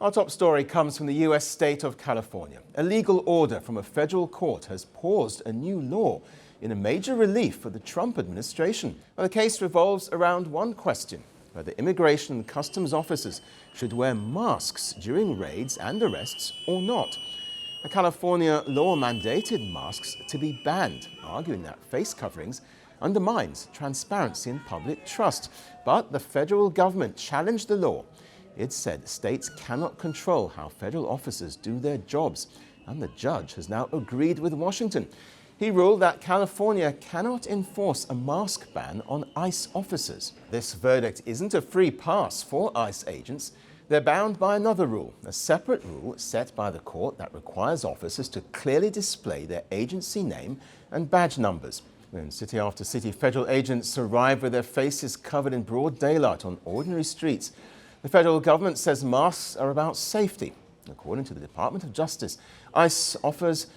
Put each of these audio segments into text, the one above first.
Our top story comes from the U.S. state of California. A legal order from a federal court has paused a new law in a major relief for the Trump administration. Well, the case revolves around one question: whether immigration and customs officers should wear masks during raids and arrests or not. A California law mandated masks to be banned, arguing that face coverings undermines transparency and public trust. But the federal government challenged the law. It said states cannot control how federal officers do their jobs, and the judge has now agreed with Washington. He ruled that California cannot enforce a mask ban on ICE officers. This verdict isn't a free pass for ICE agents. They're bound by another rule, a separate rule set by the court that requires officers to clearly display their agency name and badge numbers. When city after city federal agents arrive with their faces covered in broad daylight on ordinary streets, the federal government says masks are about safety. According to the Department of Justice, ICE offers,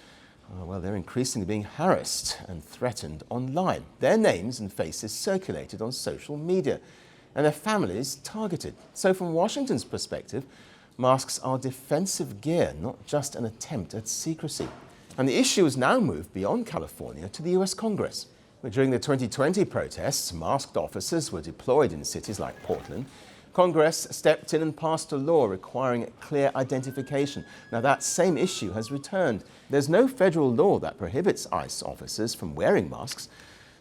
they're increasingly being harassed and threatened online. Their names and faces circulated on social media, and their families targeted. So from Washington's perspective, masks are defensive gear, not just an attempt at secrecy. And the issue has now moved beyond California to the US Congress. During the 2020 protests, masked officers were deployed in cities like Portland. Congress stepped in and passed a law requiring clear identification. Now, that same issue has returned. There's no federal law that prohibits ICE officers from wearing masks.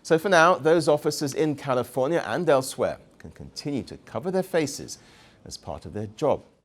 So for now, those officers in California and elsewhere can continue to cover their faces as part of their job.